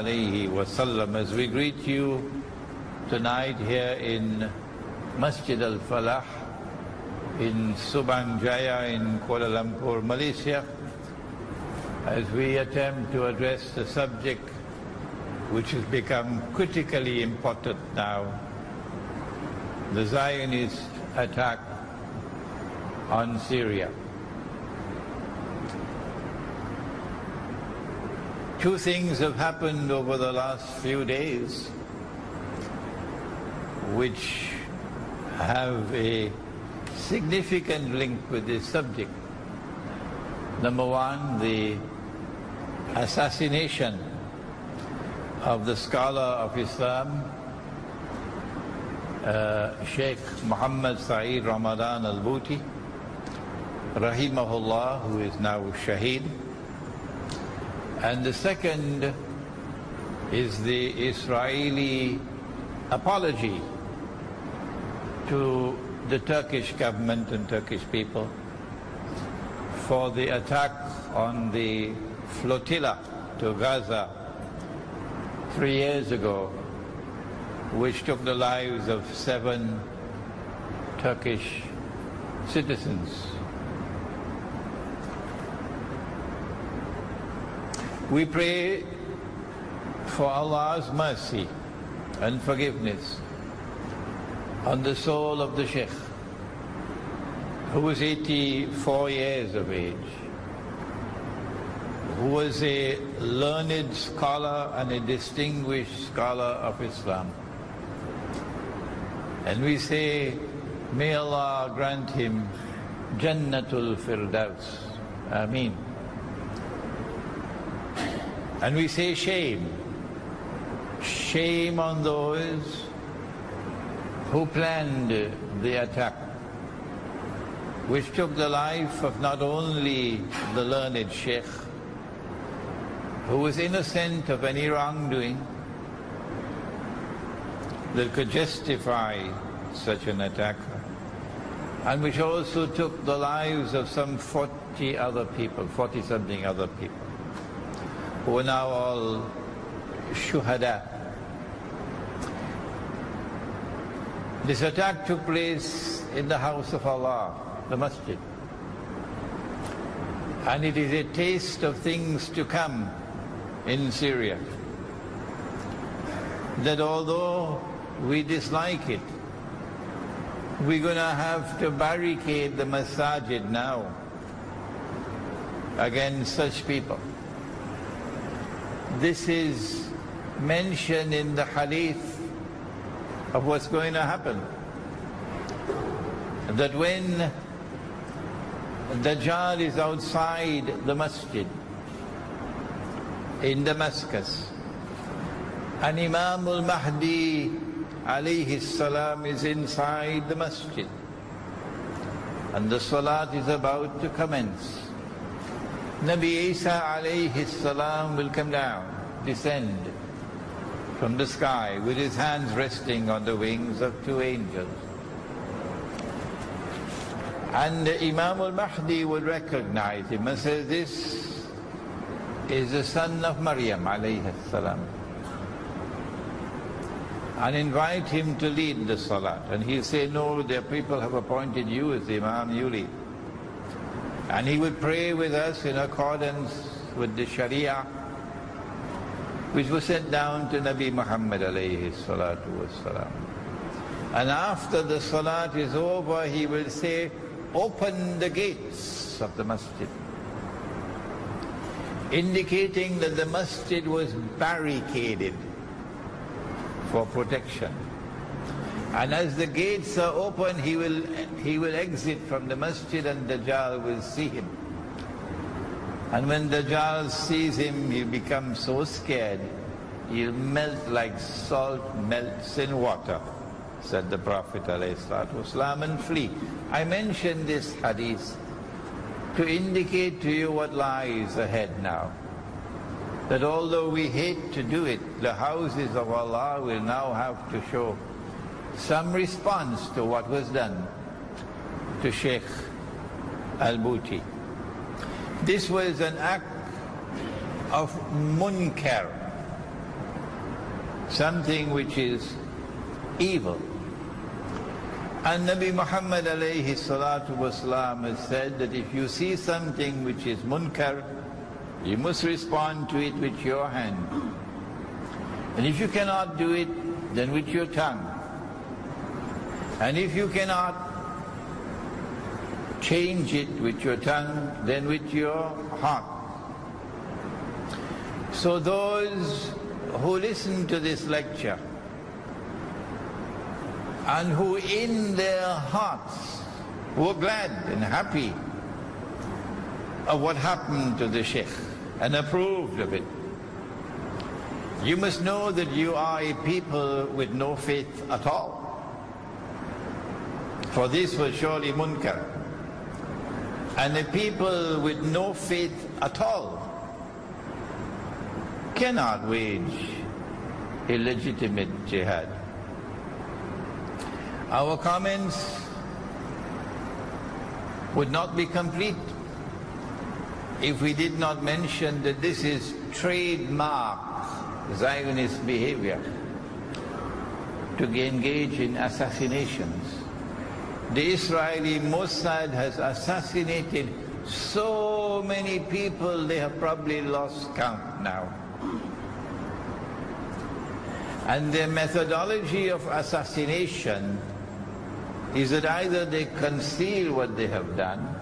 alayhi wa sallam, as we greet you tonight here in Masjid Al-Falah in Subang Jaya in Kuala Lumpur, Malaysia, as we attempt to address the subject which has become critically important now, the Zionist attack on Syria. Two things have happened over the last few days which have a significant link with this subject. Number one, the assassination of the scholar of Islam, Sheikh Muhammad Saeed Ramadan al-Bouti, rahimahullah, who is now shaheed. And the second is the Israeli apology to the Turkish government and Turkish people for the attack on the flotilla to Gaza 3 years ago, which took the lives of 7 Turkish citizens. We pray for Allah's mercy and forgiveness on the soul of the Sheikh, who was 84 years of age, who was a learned scholar and a distinguished scholar of Islam. And we say, may Allah grant him Jannatul Firdaus. Ameen. And we say shame. Shame on those who planned the attack, which took the life of not only the learned Sheikh, who was innocent of any wrongdoing that could justify such an attack, and which also took the lives of some 40 other people, 40-something other people, who are now all shuhada. This attack took place in the house of Allah, the masjid. And it is a taste of things to come in Syria. That although we dislike it, we're going to have to barricade the masajid now against such people. This is mentioned in the hadith of what's going to happen. That when Dajjal is outside the masjid in Damascus, and Imam al-Mahdi alayhi salam is inside the masjid, and the salat is about to commence, Nabi Isa alayhi salam will come down, descend from the sky with his hands resting on the wings of 2 angels. And Imam al-Mahdi will recognize him and say, this is the son of Maryam alayhi salam, and invite him to lead the salat. And he'll say, no, their people have appointed you as the Imam, you lead. And he would pray with us in accordance with the Sharia, which was sent down to Nabi Muhammad alayhi salatu wassalam. And after the salat is over, he will say, open the gates of the masjid, indicating that the masjid was barricaded for protection. And as the gates are open, he will exit from the masjid and Dajjal will see him. And when Dajjal sees him, he becomes so scared, he'll melt like salt melts in water, said the Prophet ﷺ, and flee. I mentioned this hadith to indicate to you what lies ahead now. That although we hate to do it, the houses of Allah will now have to show some response to what was done to Sheikh al-Bouti. This was an act of munkar, something which is evil. And Nabi Muhammad alayhi salatu wasalam has said that if you see something which is munkar, you must respond to it with your hand. And if you cannot do it, then with your tongue. And if you cannot change it with your tongue, then with your heart. So those who listen to this lecture and who in their hearts were glad and happy of what happened to the Sheikh and approved of it, you must know that you are a people with no faith at all. For this was surely munkar. And a people with no faith at all cannot wage a legitimate jihad. Our comments would not be complete if we did not mention that this is trademark Zionist behavior to engage in assassinations. The Israeli Mossad has assassinated so many people they have probably lost count now. And their methodology of assassination is that either they conceal what they have done